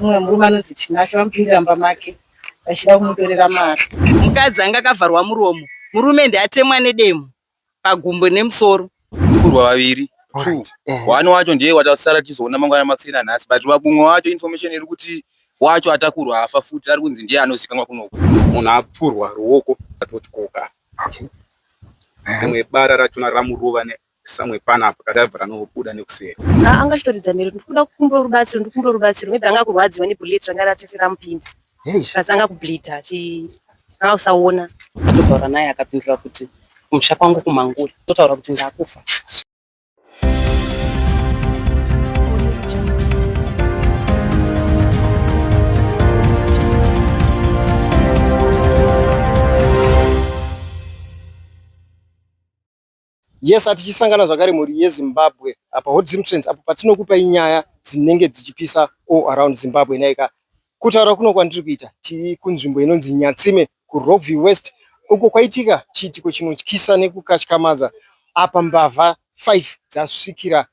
umwe murume anonzi Chinashe vamupindira mumba make vachida kumutorera mari. Mukadzi anga akavharwa muromo, murume ndiatemwa nedemo pagumbo nemusoro. Kurwa vaviri. Wani wacho ndiye watasara tizoona mangwana makusina nhasi, but vabumwe wacho information iri kuti wacho atakurwa afa futi ari kunzi ndiye anozikanwa kunoko. Munhu apfurwa ruoko atotyoka. Rimwe bara rachona ramurova nesamwe panapa kadabva ranobuda nekuseri. Anga chitoridza miri ndikuda kukumbura rubatsiro maybe anga kurwadziwa nebullet ranga ratesera mupinda. Kasi anga kubleeda anga kusaona. Totaura naye akapindura kuti kumusha kwangu kumangura. Totaura kuti ndakufa. Yes, atichisangana zvakare muri yeZimbabwe apa hot zim trends apo patinokupa inyaya dzinenge dzichipisa all around Zimbabwe naika. Kutaura kuno kwandiri kuita tiri kunzvimbo inonzi NYATSIME kuRockville West uko kwaitika chiitiko chinotyisa nekukatyamadza apa mbavha 5 dzasvikira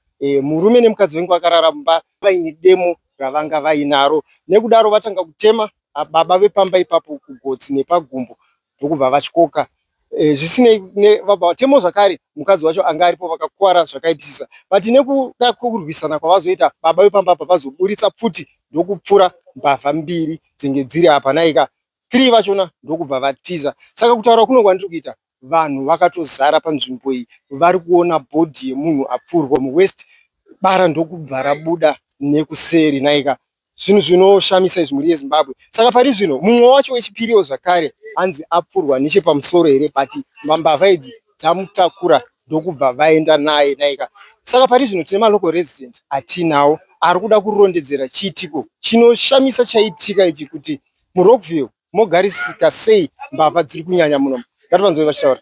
murume nemukadzi vengu vakarara mumba vaine demo ravanga vainaro, nekudaro vatanga kutema baba vepamba ipapo kugotsi nepagumbo ndokubva vatyoka. Zvisinei vatemo zvakare mukadzi wacho anga aripo vakakuwara zvakaipisisa, but nekuda kurwisana kwavazoita baba vepamba apa vazoburitsa pfuti ndokupfura mbavha mbiri dzinge dziri apa naika 3 vachona ndokubva vatiza. Saka kutaura kuno kwandiri kuita vanhu vakatozara panzvimbo iyi vari kuona bhodhi yemunhu apfurwa muwest, bara ndokubva rabuda nekuseri naika. Zvinhu zvinoshamisa izvi muri yeZimbabwe. Saka pari zvino mumwe wacho wechipiriwo zvakare hanzi apfurwa nechepamusoro here, but mbavha idzi dzamutakura ndokubva vaenda naye naika. Saka pari zvino tine malocal residents atinawo ari kuda kurondedzera chiitiko chinoshamisa chaitika ichi kuti muRockville mogarisika sei mbavha dziri kunyanya muno. Ngativanzwe vachitaura.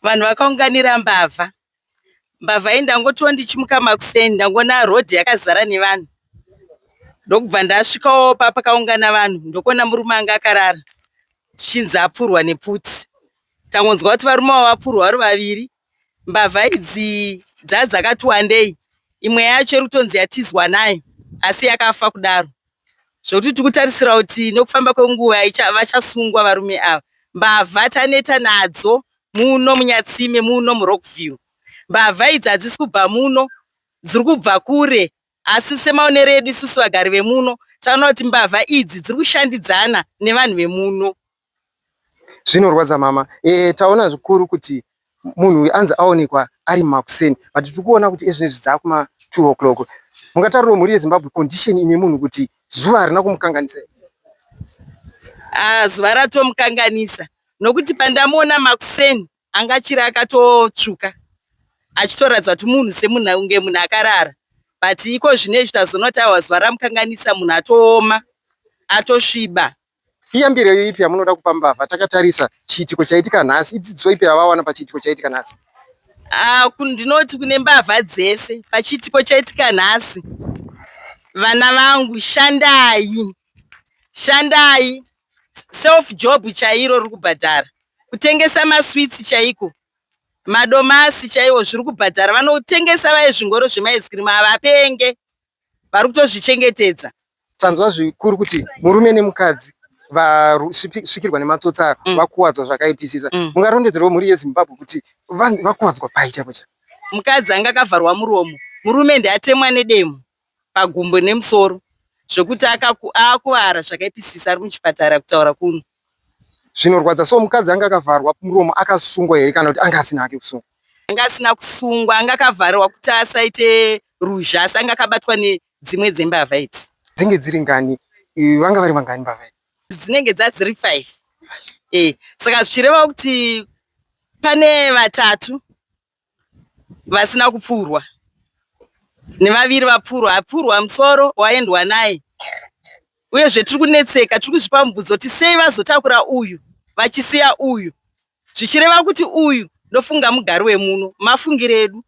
Vanhu vakaunganira mbavha. Mbavha iyi ndangotiwo ndichimuka makuseni ndangona rodhi yakazara nevanhu. Ndokubva ndasvikawo pakaungana vanhu ndokona murume anga akarara chinzi apfurwa nepfuti. Tangonzwa kuti varume ava vapfurwa vari vaviri. Mbavha idzi dzakati wandei, imwe yacho rutonzi yatizwa nayo asi yakafa kudaro, zvokuti tikutarisira kuti nokufamba kwenguva vachasungwa varume ava. Mbavha taneta nadzo muno muNYATSIME muno muRockville. Mbavha idzi hadzisi kubva muno, dziri kubva kure, asi semaonero edu isusu vagari vemuno taona kuti mbavha idzi dziri kushandidzana nevanhu vemuno. Zvinorwadza mama. Taona zvikuru kuti munhu anzi aonekwa ari makuseni, but tiri kuona kuti ezvinezvi dzakuma 2 o'clock. Mungatariro muri yeZimbabwe condition ine munhu kuti zuva harina kumukanganisa. Zuva ratomukanganisa nokuti pandamuona makuseni anga chiri akatotsvuka achitoratidza kuti munhu semunhu unge munhu akarara, but iko zvinezvi tazonoti awa zuva ramukanganisa munhu atooma atosviba. Iyambire ipi yamunoda kupa mbavha takatarisa chiitiko chaitika nhasi? Idzidziso ipi yavawana pachiitiko chaitika nhasi? Ndinoti kune mbavha dzese pachiitiko chaitika nhasi, vana vangu shandai, self job chairo riri kubhadhara, kutengesa maswitsi chaiko, madomasi chaiwo zviri kubhadhara, vanotengesa vaye zvingoro zvemaiskirimu havapenge, vari kutozvichengetedza. Tanzwa zvikuru kuti murume nemukadzi vasvikirwa nematsotsi aya vakuwadzwa zvakaipisisa. Mungarondedzerwa muri yeZimbabwe kuti vakuwadzwa pai chaipo cha? Mukadzi anga akavharwa muromo, murume ndiatemwa nedemo pagumbo nemusoro, zvokuti akuwara zvakaipisisa ari muchipatara kutaura kuno. Zvinorwadza. So mukadzi anga akavharwa muromo akasungwa here kana kuti anga asina hake kusungwa? Anga asina kusungwa, anga akavharwa kuti asaite ruzha, asi anga akabatwa nedzimwe dzembavha idzi. Dzinge dziri ngani? Vanga vari vangani mbavha idzi? Dzinenge dziri 5. Saka zvichireva kuti pane 3 vasina kupfurwa nevaviri vapfurwa. Apfurwa musoro waendwa naye. Uyezve tiri kunetseka, tiri kuzvipa mubvunzo kuti sei vazotakura uyu vachisiya uyu, zvichireva kuti uyu ndofunga mugari wemuno. Mafungire edu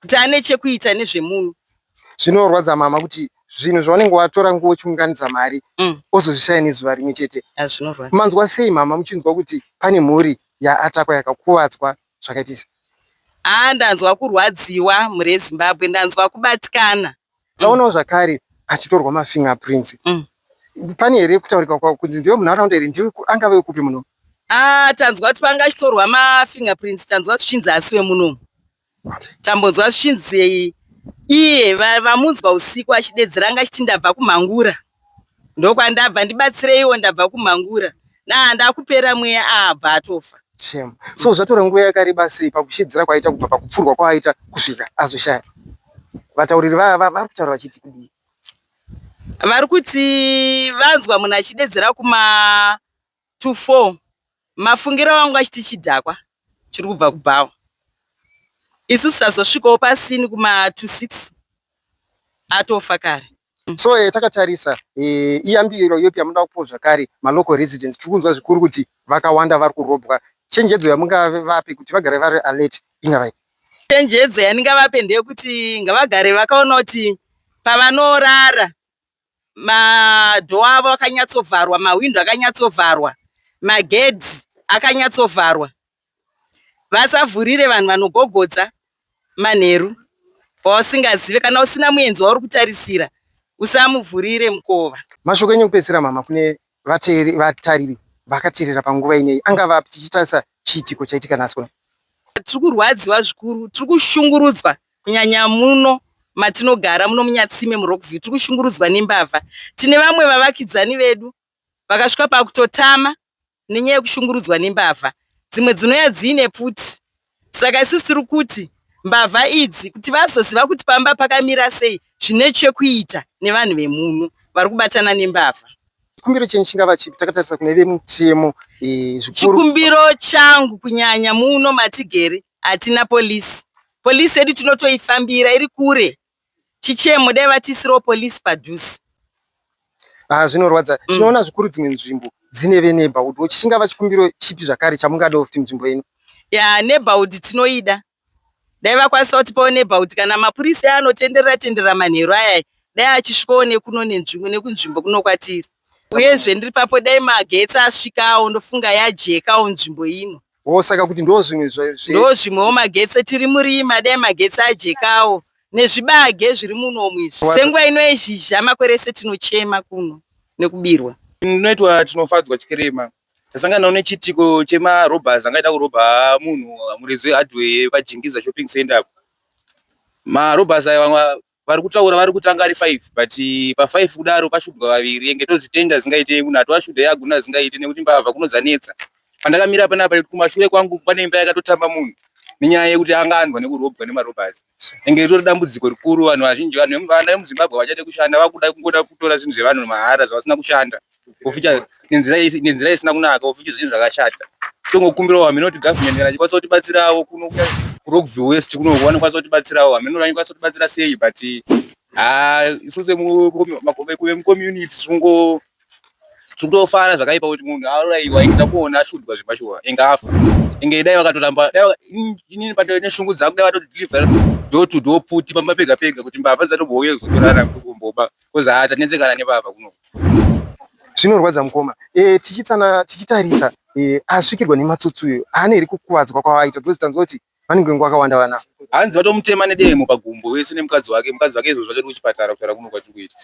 kuti ane chekuita nezvemuno. Zvinorwadza mama kuti zvinhu zvaunenge watora nguo chiunganidza mari ozozvishaya nezuva rimwe chete. Zvinorwadza. Manzwa sei mama muchinzwa kuti pane mhuri yaatakwa yakakuwadzwa zvakaipisa? Ndanzwa kurwadziwa muri yeZimbabwe, ndanzwa kubatikana. Taonawo zvakare achitorwa mafingerprints. Pane here kutaurika kuti ndiwe munharaunda iri ndiwe angave kupi muno? Tanzwa kuti panga achitorwa mafingerprints, tanzwa zvichinzi asi wemunomu. Tambonzwa zvichinzi iye vamunzwa usiku achidedzera anga achiti ndabva kumhangura. Ndokwandabva ndibatsireiwo ndabva kumhangura. Ndakupera mweya abva atofa. Shame. So zvatora nguva yakareba sei pakushidzira kwaita kubva pakupfurwa kwaita kusvika azoshaya? Vatauriri vari kutaura vachiti kudii? Vari kuti vanzwa munhu achidedzera kuma 2-4. Mafungiro wangu achiti chidhakwa chiri kubva kubhawa. Isusu tazosvikawo pasini kuma 2-6 atofa kare. So takatarisa iyambiro yopi yamuda kupo zvakare malocal residents tiri kunzwa zvikuru kuti vakawanda vari kurobwa. Chenjedzo yamungavape kuti vagare vari alert ingava? Chenjedzo yandingavape ndeyekuti ngavagare vakaona kuti pavanorara madhoo avo akanyatsobvarwa, mahwindo akanyatsobvarwa, magedhi akanyatsobvarwa. Vasavhurire vanhu vanogogodza manheru wausingazive. Kana usina muenzi wauri kutarisira usamuvhurire mukova. Mashoko enyu kupedzisira mama kune vatariri vakateerera panguva ineyi angava tichitarisa chiitiko chaitika nhasi kuno? Tiri kurwadziwa zvikuru, tiri kushungurudzwa kunyanya muno matinogara muno munyatsime muRockville. Tiri kushungurudzwa nembavha. Tine vamwe vavakidzani vedu vakasvika pakutotama nenyaya yekushungurudzwa nembavha. Dzimwe dzinouya dziine pfuti. Saka isusu tiri kuti mbavha idzi kuti vazoziva kuti pamba pakamira sei zvine chekuita nevanhu vemuno vari kubatana nembavha. Chikumbiro chenyu chingava chipi takatarisa kune vemutemo zvikuru? Chikumbiro changu kunyanya muno matigere hatina polisi. Polisi yedu tinotoifambira iri kure. Chichemo dai vatisirawo polisi padhuze. Zvinorwadza. Tinoona zvikuru dzimwe nzvimbo dzine veneighborhood. Chingava chikumbiro chipi zvakare chamungadawo kuti nzvimbo ino? Neighborhood tinoida. Dai vakwanisa kuti pawo neighborhood kana mapurisa anotenderera manheru aya dai achisvikawo nekuno nekunzvimbo kuno kwatiri. Uyezve ndiri papo dai magetsi asvikawo ndofunga yajekawo nzvimbo ino. Saka kuti ndo zvimwewo magetsi tiri murima dai magetsi ajekawo nezvibage zviri munomu izvi. Senguva ino yezhizha makore ese tinochema kuno nekubirwa. Ndinoitwa tinofadzwa chikirema. Tasangana nechitiko chemarobhers angaita kurobha munhu murezi wehardware pajingiza shopping center. Marobhers aya vari kutaura vari kutanga ari 5 but pa5 kudaro pashudwa vaviri enge tozitenda zingaite munhu atowashudha yaguna zingaite nekuti mbavha kunodzanetsa. Pandakamira panapa kumashure kwangu pane imba yakatotamba munhu nenyaya yekuti anga anzwa nekurobwa nemarobhers. Enge ritori dambudziko rikuru. Vanhu vazhinji, vanhu vemuZimbabwe vachade kushanda vakuda kungoda kutora zvinhu zvevanhu mahara zvavasina kushanda. Oficha nenzira isina kunaka, oficha zvinhu zvakashata. Tongokumbirawo haminoti government kana chikwanisa kutibatsirawo kuno kuRockville West kuno vanokwanisa kutibatsirawo. Haminoti vanokwanisa kutibatsira sei but isose mucommunity tungofara zvakaipa kuti munhu auraiwa ingida kuona ashudwa zvepashuwa engafa. Enge dai vakatoramba inini pato neshungu dzangu dai vatodeliver door to door pfuti pamba pega pega kuti mbavha dzatobouye kuzotorara kumboba koza atanetsekana nebavha kuno. Zvinorwadza mukoma. Tichitarisa asvikirwa nematsotsi uyo ane iri kukuvadzwa kwavaita tozitanzwa kuti vanenge ngwakawanda vana. Hanzi vatomutema nedemo pagumbo wese nemukadzi wake izvo zvachori kuchipatara kutaura kuno kwatiri kuita.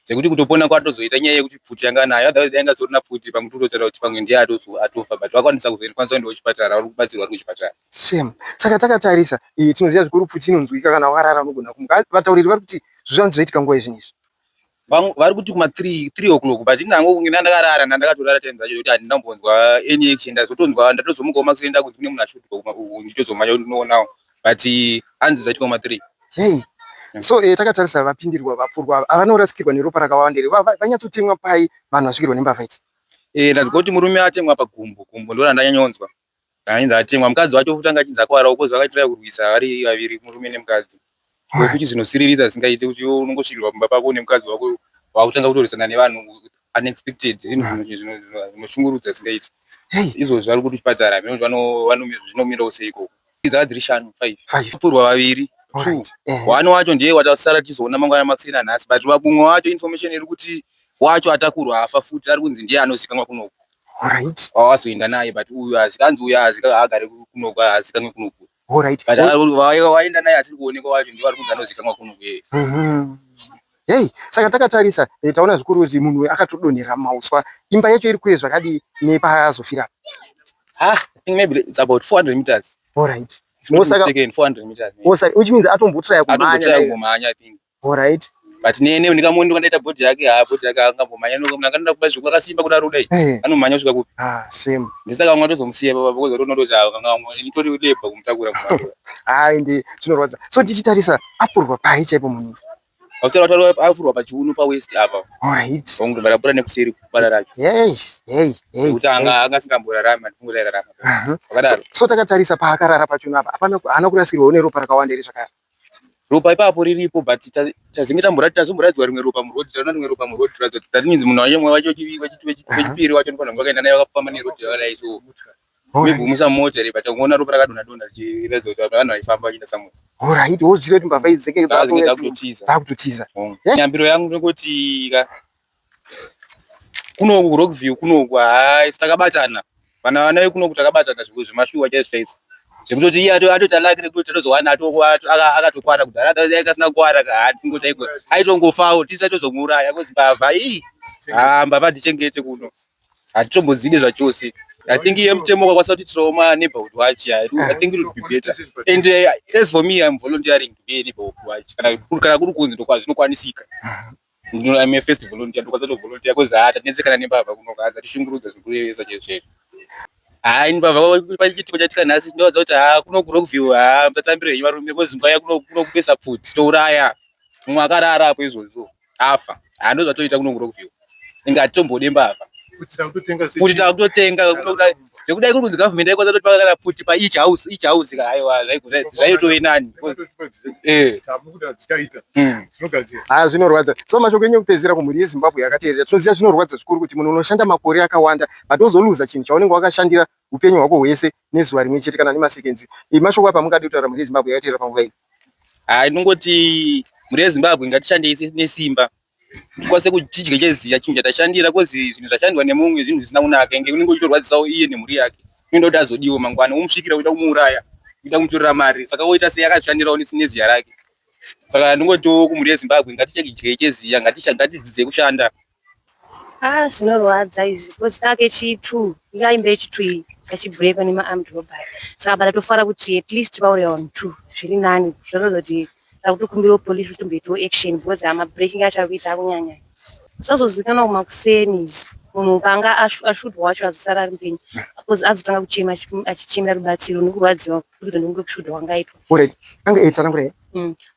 Sekuti kutopona kwatozoita nyaya yekuti pfuti yanga nayo otherwise yanga zorina pfuti pamwe tototaura kuti pamwe ndiye atofa but vakwanisa kuzokwanisa kuenda kuchipatara vari kubatsirwa vari kuchipatara. Shame. Saka takatarisa tinoziva zvikuru pfuti inonzwika kana warara unogona kumuka. Vatauriri vari kuti zvinhu zvoitika nguva izvinizvi. Vari kuti kuma 3 o'clock but inango ndakarara ndakatorara time dzacho kuti handinambonzwa any action. Ndazotonzwa ndatozomukawo makusenda kuti kune munhu ashudwa nditozomanya kuti ndinoonawo but hanzi dzachika kuma 3. Hey. So takatarisa vapindirwa vapfurwa vanorasikirwa neropa rakawanda here vanyatsotemwa pai vanhu vasvikirwa nembavha idzi? Ndadzika kuti murume atemwa pagumbo ndo randanyanyonzwa. Ainzi atemwa, mukadzi wacho futi anga achinzi akwarawo kozi vakaitira kurwisa vari vaviri murume nemukadzi. Futi zvinosiririza zingaite kuti unongosvikirwa pamba pako nemukadzi wako wakutanga kutorisana nevanhu unexpected. Zvinoshungurudza zingaite. Izvozvo vari kuti chipatara zvinomirawo seiko. Dzakadziri 5 vapfurwa vaviri. Wani wacho ndiye watasara tizoona mangwana makusina nhasi but vabumwe wacho information iri kuti wacho atakurwa afa futi ari kunzi ndiye anozikanwa kunoko. Alright. Wazoenda naye but uyu azikanzi uyu agare kunoko azikanwe kunoko. Alright. But waenda naye asiri kuonekwa wacho ndiye ari kunzi anozikanwa kunoko. Hey, saka takatarisa taona zvikuru kuti munhu akatodonhera mauswa. Imba yacho iri kure zvakadi nepazofira. I think maybe it's about 400 meters. All right. Most again 400 meters. Which means atombotry kumanya I think. All right. But nene ndikamuona kandaita body yake angambomanya nokanda kuba zvikuwa kasimba kudaro dai. Anomanya kusvika kupi? Same. Ndisaka mwatozomusiya baba because ronoti nitori udebha kumutakura kumaba. Ende zvinorwadza. So tichitarisa apfurwa pai chaipo munhu. Autara afurwa pachiuno paWest apa. All right. Onge barapura nekuseri kubara racho. Hey. Utanga angasingamborarama ndikungorarama. Wakadaro. So takatarisa paakarara pacho apa. Hapana kurasirwa neropa rakawanda iri zvakare. Ropa ipapo riripo but tazinge tazomboradzwa rimwe ropa muroad taona rimwe ropa muroad that means munhu wachemwe wacho chipiri wacho ndikona ngakaenda nayo akafamba neroad yakadai so maybe musamota ri but ungoona ropa rakadonha richiratidza kuti vanhu vaifamba vachienda somewhere. All right, wozvire kuti mbavha idzeke dzakutotiza. Nyambiro yangu ndekuti kunoku Rockview kunoku takabatana vana kunoku takabatana zviro zvemashuwa chaizvo zvekutoti iye atota lake rekuti tozowana akatokwara kudhara akasina kukwara katingoti aitongofawo tisatozomuuraya kozi mbavha mbavha ndichengete kuno hatitombozide zvachose. I think iye mutemo wakakwanisa kuti trauma neighborhood watch. I think it would be better. And as for me, I'm volunteering to be a neighborhood watch. Kana kuri kunzi zvinokwanisika. I'm a first volunteer. Ndokwaza to volunteer because tatnesekana nembavha kunokaza tishungurudza zvikurevesa chezvo. Mbavha pachitiko chatika nhasi ndinowadza kuti kunoku Rockview mutatambira henyu varume because mva yakunokupesa pfuti touraya mumwe akarara apo izvozvo afa. Ndozvatoita kunoku Rockview. Inga hatimbode mbavha. Futi takutotenga zvekudai kuri kunzi government aikwanisa kuti pakakana futi each house haiwa zvaitove nani. Zvinorwadza. So mashoko enyu kupedzera kumhuri yeZimbabwe yakateerera tinoziva zvinorwadza zvikuru kuti munhu unoshanda makore akawanda but ozoluza chinhu chaunenge wakashandira upenyu hwako hwese nezuva rimwe chete kana nemasekenzi. Mashoko apa mungadi kutaura mhuri yeZimbabwe yakateerera panguva ino? Ndinongoti mhuri yeZimbabwe ngatishandei nesimba tikwanise kutidye cheziya chinhu chatashandira kozi zvinhu zvashandwa nemumwe zvinhu zvisina kunaka enge unenge uchitorwadzisawo iye nemhuri yake unoda kuti azodiwa mangwana umusvikira uida kumuuraya uida kumutorera mari saka woita sei akazvishandirawo neziya rake. Saka ndingotiwo kumhuri yeZimbabwe ngatichadye cheziya ngatidzidze kushanda. Zvinorwadza izvi kozi kake chitu ingaimbe chitu kachibrekwa nemaarmed robbery saka bada tofara kuti at least vauraya vanhu 2 zviri nani zvinoratidza kuti takutokumbirawo polisi kuti tomboitawo action because amabreaking acho ari kuita akunyanya. Zvazozikanwa kumakuseni izvi munhu panga ashudwa wacho azosara ari mupenyu because azotanga kuchema achichemera rubatsiro nekurwadziwa kuridza ndokunge kushudwa kwangaitwa. Anga eitsanangura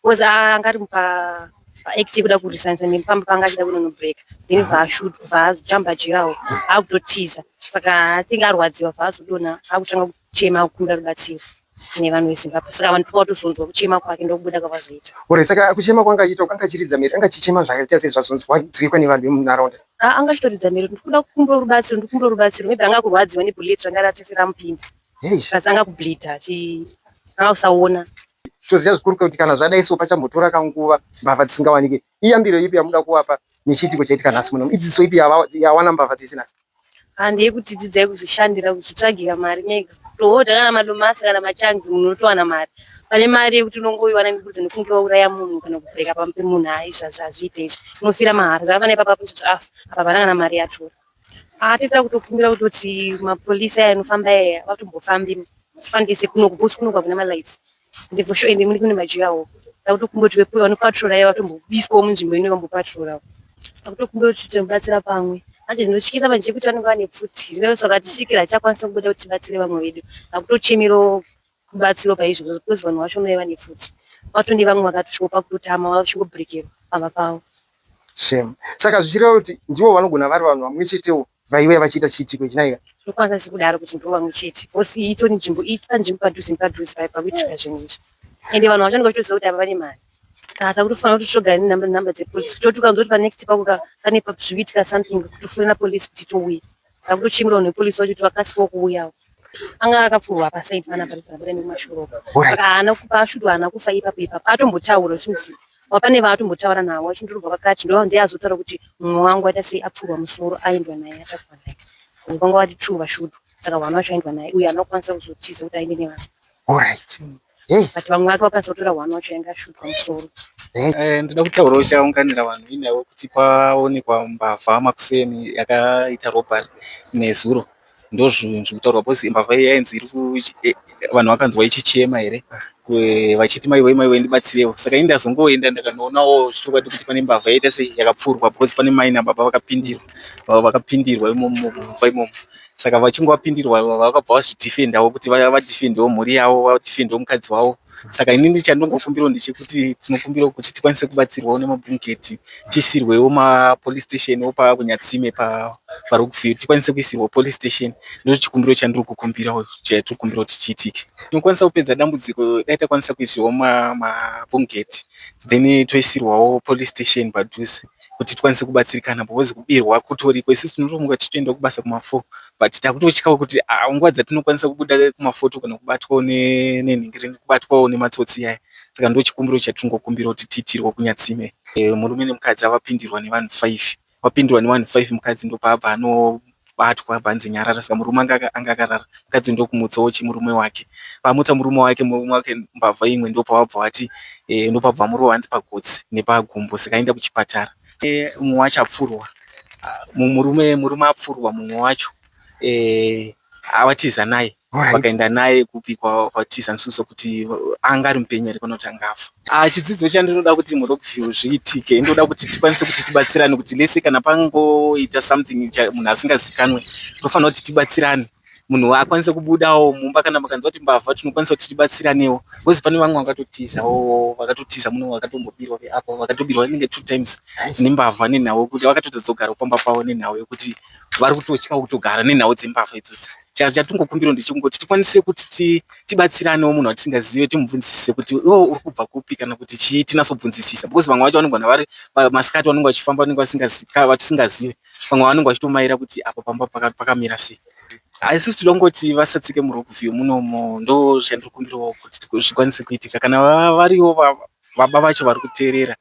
because angari paacti kuda kurisanisa nepamba panga achida kunonobreaka then vashudwa vaazojamba jirawo akutotiza saka atinge arwadziwa vaazodonha akutanga kuchema kukumbira rubatsiro nevanhu veZimbabwe saka vanhu pakatozonzwa kuchema kwake ndokubuda kwavazoita. Saka kuchema kwanga achiita kwanga achiridza mhere anga achichema zvakaita sezvazonzwika nevanhu vemunharaunda. Anga achitoridza mhere ndikuda kukumbira rubatsiro maybe anga kurwadziwa nebullet ranga ratesera mupinda zvasanga kubleedha anga kusaona. Toziva zvikuru kuti kana zvadai so pachambotora kanguva mbavha dzisingawanike. Iyambiro ipi yamuda kuvapa nechitiko chaitika nhasi muno? Idzidziso ipi yawana mbavha dzese nhasi? Ndeyekuti dzidzai kuzvishandira kuzvitsvagira mari mega tohodha kana madomasi kana machanzi munhu unotowana mari pane mari yekuti unongoiwana nekudzi nekunge wauraya munhu kana kubreka pamwe pemunhu hazviite izvi unofira mahara saka pane ipapo afa apa pana kana mari yatora. Toita kutokumbira kutoti mapolisi aya anofamba aya vatombofambi fandise kunoku because kunoku hakuna malights ende for sure ende mune kune majirawo takutokumbira kuti vanopatrora aya vatombobiswawo munzvimbo ino vambopatrora takutokumbira kuti tomubatsira pamwe. Anje ndinotyisa manje chekuti vanenge vane pfuti zvino saka tisvikira chakwanisa kubuda kuti tibatsire vamwe vedu akutochemero kubatsiro paizvo because vanhu vacho vanenge vane pfuti vatonde vamwe vakatoshopa kutotama vachingobrekerwa pamba pavo. Shame. Saka zvichireva kuti ndivo vanogona vari vanhu vamwe chetewo vaiva vachiita chiitiko chinaika. Zvinokwanisa sekudaro kuti ndivo vamwe chete because itori nzvimbo panzvimbo padhuze pakuitika zvinhu izvi ende vanhu vacho vanenge vachitoziva kuti ava vane mari. Takutofanira kuti togara nenhamba dzepolisi kuti tokanzwa kuti panext pakuka pane zviitika something kutofonera polisi kuti touye takutochimirawo nepolisi vacho kuti vakasiwawo kuuyawo. Anga akapfurwa pasaidi panapa pari nemashuro saka haana kupa ashudwa haana kufa ipapo atombotaura zvimudzi pane vatombotaura navo achindorwa pakati ndo ndiye azotaura kuti mumwe wangu aita sei apfurwa musoro aendwa naye atakuwa naye vanga vati true vashudwa saka vanhu vacho aendwa naye uye anokwanisa kuzotiza kuti aende nevanhu. Alright. but vamwe vake vakazotora hwana wacho yanga ashutwa musoro. Ndoda kutaurawo chaunganira vanhu inawo kuti paonekwa mbavha makuseni yakaita robhari nezuro ndozvinhu zvekutaurwa bhozi mbavha iyi yainzi vanhu vakanzwa ichichema here vachiti maiwee ndibatsireiwo. Saka indazongoenda ndakanoonawo zvichokwadi kuti pane mbavha yaita seyakapfurwa bhozi pane mai nababa vakapindirwa imomo mumba imomo. Saka vachinge vapindirwa vakabva vazvidhifendawo kuti vadhifendewo mhuri yavo, vadhifendewo mukadzi wavo. Saka inini chandinongokumbirawo ndechekuti tinokumbirawo kuti tikwanise kubatsirwawo nemabhungeti, tiisirwewo mapolice station kuNYATSIME parokuvhiyo, tikwanise kuisirwa police station. Ndizvo chikumbiro chandiri kukumbirawo, chatiri kukumbirawo kuti chiitike. Tinokwanisa kupedza dambudziko dai takwanisa kuisirwawo mabhungeti, then toisirwawo police station padhuze kuti tikwanise kubatsirikana, because kubirwa kutoriko. Isusu tinotomuka tichienda kubasa kuma4 but takutotyawo kuti nguva dzatinokwanisa kubuda kuma4 kana kubatwawo nenhingirini, kubatwawo nematsotsi aya. Saka ndo chikumbiro chatinongokumbira kuti tiitirwe kuNYATSIME. Murume nemukadzi avapindirwa nevanhu 5, vapindirwa nevanhu 5 mukadzi ndopabva anobatwa bhanzi nyarara. Saka murume anga akarara, mukadzi ndokumutsawo chimurume wake. Pamutsa murume wake mbavha imwe ndopavabva vati ndopabva murowa hanzi pagotsi nepagumbo. Saka aenda kuchipatara. Mumwe wacho apfurwa, murume apfurwa mumwe wacho avatiza naye, vakaenda naye kupikwa kwatiza nsuso kuti anga ari mupenyu here kana kuti angafa. Chidzidzo chandinoda kuti murokuvhiyo zviitike, ndoda kuti tikwanise kuti tibatsirane kuti lese kana pangoita something munhu asingazikanwe tofanira kuti tibatsirane. Munhu akwanise kubudawo mumba kana makanzwa kuti mbavha, tinokwanisa kuti tibatsiranewo. Bozi pane vamwe vakatotiza muno vakatombobirwa apo, vakatobirwa inenge 2 times nembavha nenhau, kuti vakatotadzogara pamba pavo nenhau yekuti vari kutotya kutogara nenhau dzembavha idzodzi. Chatingokumbira ndechekungoti tikwanise kuti tibatsiranewo munhu watisingazive, timubvunzisise kuti iwo uri kubva kupi kana kuti chii, tinasobvunzisisa. Because vamwe vacho vanogona vari masikati vanenge vachifamba vanenge vatisingazive, vamwe vanenge vachitomaira kuti apa pamba pakamira sei. Isusu tinongoti vasatsike murokuvhiyo munomo, ndo chandiri kumbirawo kuti zvikwanise kuitika. Kana variwo baba vacho vari kuteerera,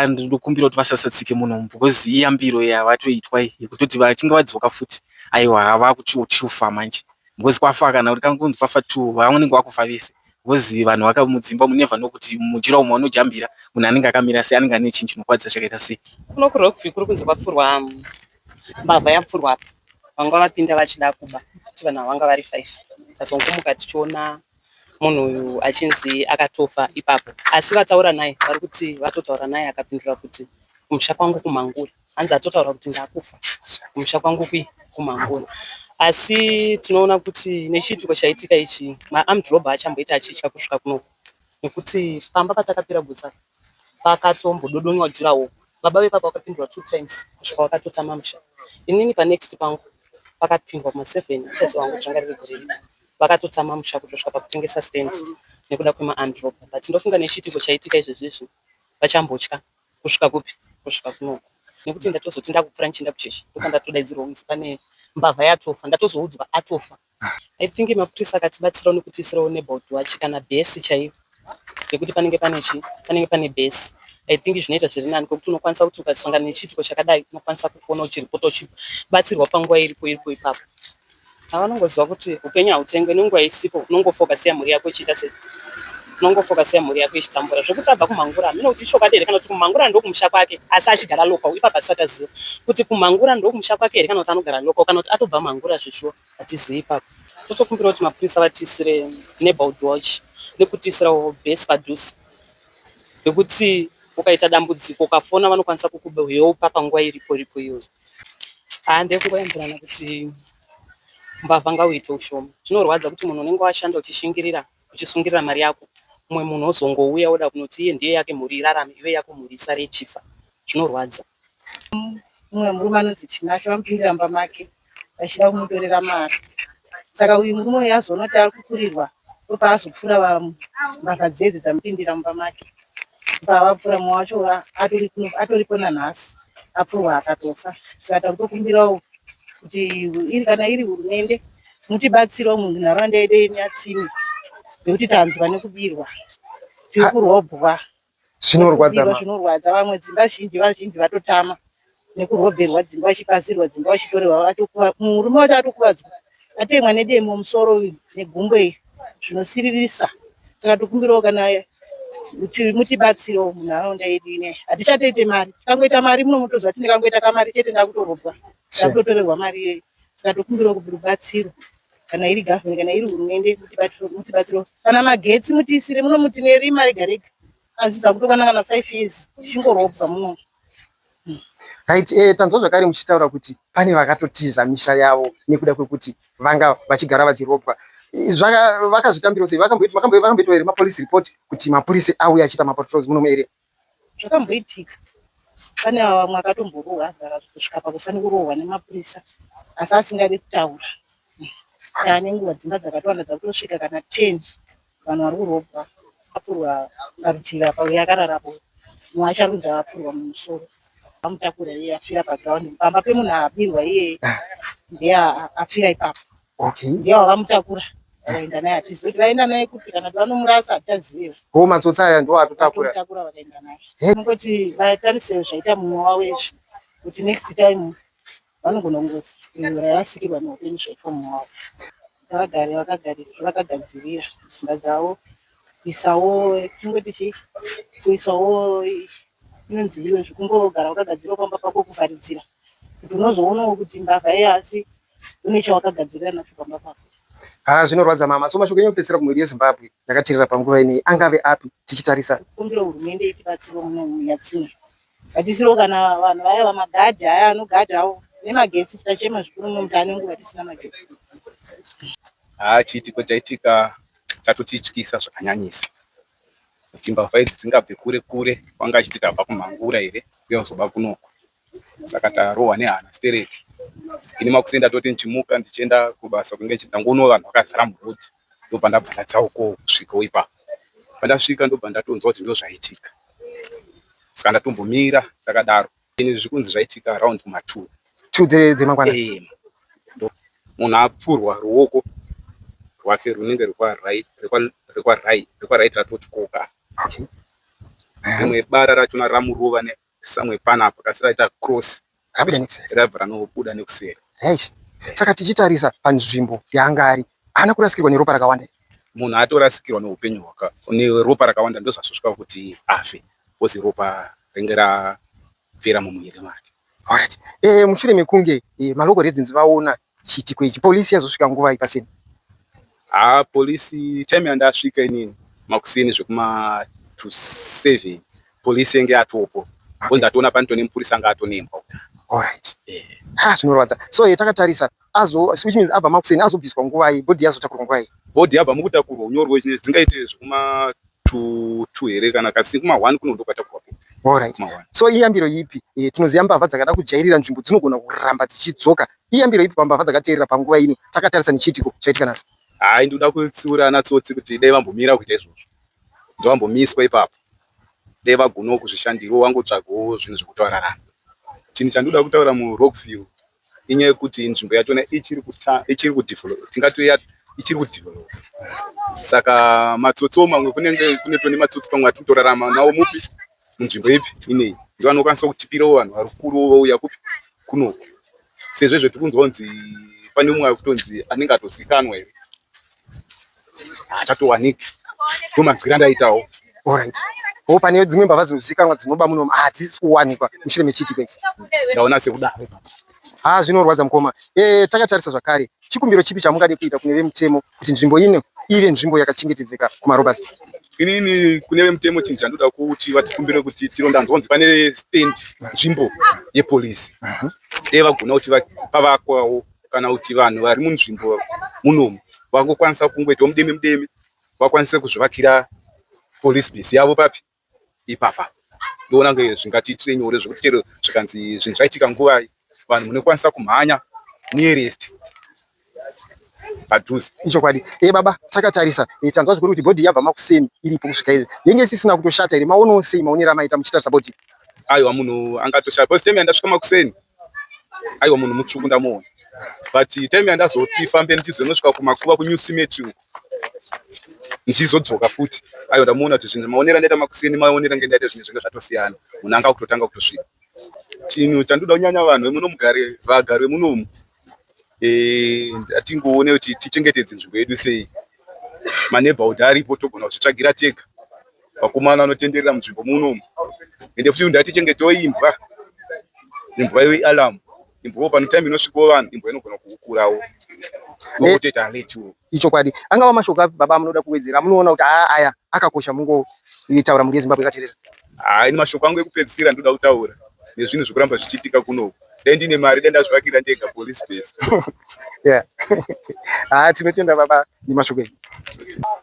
ndinokumbira kuti vasasatsike munomo, because iyambiro yavatoitwa yekutoti vachinge vadzoka futi aiwa hava kuchiufa manje. Because kwafa kana kuti kangunzi kwafa 2 vanenge vakufa vese, because vanhu vakamudzimba munevha nokuti mujira umwe unojambira munhu anenge akamira sei, anenge ane chinhu chinokwadza chakaita sei. Kuno kurokuvhiyo kuri kunzi kwapfurwa mbavha yapfurwa apa. Vanga vapinda vachida kuba kuti vanhu vanga vari 5. Tazongomuka tichiona munhu uyu achinzi akatofa ipapo, asi vataura naye vari kuti vatotaura naye akapindura kuti kumusha kwangu kumangura. Hanzi atotaura kuti ndakufa kumusha kwangu kumangura. Asi tinoona kuti nechiitiko chaitika ichi ma-armed robber achamboita achitya kusvika kunoku, nekuti pamba patakapira butsa pakatombododonywa jurawo. Baba vepapa vakapindura 2 times kusvika vakatotama musha. Inini panext pangu pakapindwa kuma7 mutesi wangu zvanga riri goreri, vakatotama musha kutosvika pakutengesa stand nekuda kwema-armed robber. But ndofunga nechiitiko chaitika izvezvizvi vachambotya kusvika kupi, kusvika kunoku, nekuti ndatozoti ndakupfura ndichienda kuchechi ndokandatodaizirwa kunzi pane mbavha yatofa, ndatozoudzwa atofa. I think mapurisa akatibatsirawo nekutiisirawo neighborhood watch kana bhesi chaiyo, nekuti panenge pane bhesi. I think zvinoita zviri nani, kwekuti unokwanisa kuti ukasangana nechiitiko chakadai unokwanisa kufona uchiripota uchibatsirwa panguva iripo ipapo. Vanongoziva kuti upenyu hautengwe, nenguva isipo unongofokasiya mhuri yako ichiita sei, unongofokasiya mhuri yako ichitambura. Zvokuti abva kumangura hamina kuti ishokadi here kana kuti kumangura ndokumusha kwake, asi achigara lokal. Ipapo asataziva kuti kumangura ndokumusha kwake here kana kuti anogara lokal, kana kuti atobva mangura zvishuwa hatizivi ipapo. Totokumbira kuti mapurisa vatiisire neighborhood watch nekutiisirawo bhesi padhuze, nekuti ukaita dambudziko ukafona vanokwanisa kukubehupa panguva iripo iyoyo. Ndekungoyambirana kuti mbavha ngauite ushoma. Zvinorwadza kuti munhu unenge washanda uchisungirira mari yako, umwe munhu ozongouya oda kunoti iye ndiye yake mhuri irarame, iwe yako mhuri isare ichifa. Zvinorwadza. Mumwe murume anonzi Chinashe vamupindira mumba make vachida kumutorera mari. Saka uyu murume uyu azoona kuti ari kupfurirwa ndopaazopfura mbavha dzedzi dzamupindira mumba make. Pavapfura mumwe wacho atoripo nanhasi apfurwa akatofa. Saka takutokumbirawo kuti kana iri hurumende mutibatsirawo munharaunda yedu yeNYATSIME, nekuti tanzwa nekubirwa tiri kurobhwa. Zvinorwadza. Vamwe dzimba vazhinji vatotama nekurobherwa dzimba, vachipazirwa dzimba, vachitorerwa. Murume wacho atokuvadzwa, atemwa nedemo musoro uyu negumbo iyi, zvinosiririsa. saka tokumbirawo kana kuti mutibatsirewo munharaunda yedu ineyi. Hatichatoite mari, tikangoita mari muno mutozwa tindikangoita kamari chete ndakutorobwa ndakutotorerwa mari iyoyo. Saka tokumbirawo rubatsiro kana iri gavheni kana iri hurumende mutibatsirewo. Kana magetsi mutiisire muno mutine rima rega rega asi dzakutokwana kana 5 years tichingorobwa muno. Right, tanzwa zvakare muchitaura kuti pane vakatotiza misha yavo nekuda kwekuti vanga vachigara vachirobwa. Vakazvitambirawo sei? Vakamboitwa here mapolice report kuti mapurisa auya achiita mapatrols muno muarea? Zvakamboitika. Pane vamwe akatomboruwa kusvika pakufanira kurohwa nemapurisa asi asingadi kutaura. Yaane nguva dzimba dzakatowanda dzakutosvika kana 10 vanhu vari kurobwa. Apfurwa parutivi apa yakararapo. Mumwe acharudza apfurwa mumusoro. Vamutakura iye afira pagrawundi. Pamba pemunhu abirwa iye ndiye afira ipapo. Okay. Ndiye wavamutakura. Vakaenda naye hatizivi kuti vaenda naye kupi kana kuti vanomurasa hatichaziviwo. Matsotsi aya ndiwo atotakura. Vakaenda naye. Nongoti vatarisewo zvaita mumwe wavo izvi kuti next time vanogona kungorarasikirwa neupenyu zvaitwa mumwe wavo. Vakagadzirira dzimba dzavo kuisawo tingoti kuisawo inonzi iwe zvekungogara wakagadzira pamba pako kuvharidzira kuti unozoonawo kuti mbavha iyi asi une chawakagadzirira nacho pamba pako. Zvinorwadza mama. So mashoko enyopedzisira kumhuri yeZimbabwe yakatirira panguva ineyi angave api tichitarisa? Kumbira hurumende itibatsirewo muno muNYATSIME. Ngatisiriwo kana vanhu vaya vamagadhi aya anogadhawo nemagetsi tichachema zvikuru muno muti ane nguva tisina magetsi. Chiitiko chaitika chatotityisa zvakanyanyisa. Kuti mbavha idzi dzingabve kure kure kwanga achitika abva kumhangura here uye kuzoba kunoko. Saka tarohwa nehana stereki. Ini makusenda toti ndichimuka ndichienda kubasa kunge ndangoona vanhu vakazara murodhi. Ndobva ndabva ndadzauko kusvikawo ipapo. Pandasvika ndobva ndatonzwa kuti ndizvo zvaitika. Saka ndatombomira takadaro. Ini zvikunzi zvaitika around kuma2 dzemangwana. Munhu apfurwa ruoko rwake runenge rekwa right ratoti koka. Rimwe bara rachona ramurova nesamwe panapa kasi raita cross rabva ranobuda nekuseri. Saka tichitarisa panzvimbo yaanga ari haana kurasikirwa neropa rakawanda. Munhu atorasikirwa neupenyu neropa rakawanda ndozvasvosvika kuti afe kozi ropa ringe rapera mumwiri make. Alright. Mushure mekunge malocal residents vaona chiitiko ichi, polisi yazosvika nguva ipaseni? Polisi time yandasvika inini makuseni zvekuma 7 polisi yenge atopo. Ndatoona panito nemupurisa anga atonemba. Alright. Zvinorwadza. So takatarisa which means abva makuseni azobviswa nguva iyi, bhodhi yazotakurwa nguva iyi. Bhodhi yabva mukutakurwa unyorwe dzingaite zvekuma 2 here kana kasi kuma 1 kunondo kwatakurwa. Alright. So iyambiro ipi? Tinoziva mbavha dzakada kujairira nzvimbo dzinogona kuramba dzichidzoka. Iyambiro ipi pambavha dzakateerera panguva ino takatarisa nechiitiko chaitika nhasi? Ndoda kutsiura natsotsi kuti dai vambomira kuita izvozvo. Ndovambomiswa ipapo. Dai vagonawo kuzvishandirawo wangotsvagawo zvinhu zvekutaurarana. Chinhu chandoda kutaura muRockville inyaya yekuti nzvimbo yachona ichiri kudevelop. Tingatoya ichiri kudevelop. Saka matsotsi mamwe kune tone matsotsi pamwe atotorarama nawo mupi munzvimbo ipi ineyi. Ndiwo anokwanisa kutipirawo vanhu vari kukuru vouya kupi kunoko. Sezvo tirikunzwa kunzi pane mumwe akutonzi anenge atozikanwa here. Achatowaniki. Ndomanzwira ndaitawo. Alright. Pane dzimwe mbavha dzinozikanwa dzinoba muno hadzisi kuwanikwa mushure mechiitiko ichi. Ndaona sekudaro. Zvinorwadza mukoma. Takatarisa zvakare chikumbiro chipi chamungade kuita kune vemutemo kuti nzvimbo ino ive nzvimbo yakachengetedzeka kumarobhasi? Inini kune vemutemo chinhu chandoda kuti vatikumbire kuti tirondanzwanzi pane stand nzvimbo yepolisi. Dai vagona kuti pavakwawo kana kuti vanhu vari munzvimbo munomu vangokwanisa kungoita mudemi vakwanise kuzvivakira police base yavo papi ipapa. Ndoona kunge zvingatiitire nyore zvekuti chero zvikanzi zvinhu zvaitika nguva vanhu munokwanisa kumhanya nearrest padhuze. Ichokwadi. Baba takatarisa tanzwa zvikuru kuti bhodhi yabva makuseni iripo kusvika izvi. Yenge isisina kutoshata here? Maonawo sei maonero amaita muchitarisa bhodhi? Aiwa munhu angatoshata. Bhosi time yandasvika makuseni. Aiwa munhu mutsvuku ndamuona. But time yandazoti fambe ndichizonosvika kumakuva kuNew Cemetery ndichizodzoka futi. Aiwa ndamuona kuti zvinhu maonero andaita makuseni maonero ngendaita zvinhu zvinenge zvatosiyana. Munhu anga kutotanga kutosvika. Chinhu chandoda kunyanya vanhu vemuno vagari vemunomu. Atingoone kuti tichengetedze nzvimbo yedu sei. maneighborhood aripo togona kuzvitsvagira tega. Vakomana vanotenderera munzvimbo munomu. Ende futi ngatichengete imbwa. Imbwa yealarm. Imbwa pane time inosvikawo vanhu, imbwa inogona kukurawo. Nokuteta letu. Ichokwadi. Angava mashoko api baba munoda kuwedzera? Munoona kuti aya akakosha mungoitaura muri yeZimbabwe yakaterera. Ini mashoko angu ekupedzisira ndoda kutaura. Nezvinhu zvokuramba zvichiitika kuno. Dai ndine mari denda zvakira ndega police base. Yeah. Tinotenda baba nemashoko enyu.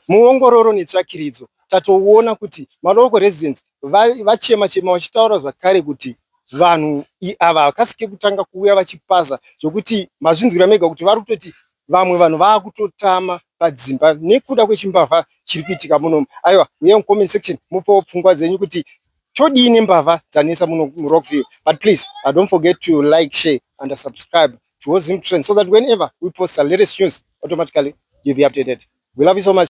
Muongororo netsvakiridzo tatoona kuti local residents vachema vachitaura zvakare kuti vanhu ava vakasike kutanga kuuya vachipasa zvokuti mazvinzwira mega kuti vari kutoti vamwe vanhu vaakutotama padzimba nekuda kwechimbavha chiri kuitika munomu. Aiwa, uye mucomment section mupewo pfungwa dzenyu kuti chodini mbavha dzanetsa muno muRockville. But please, don't forget to like, share and subscribe to ZVINORWADZA so that whenever we post the latest news, automatically you'll be updated. We love you so much.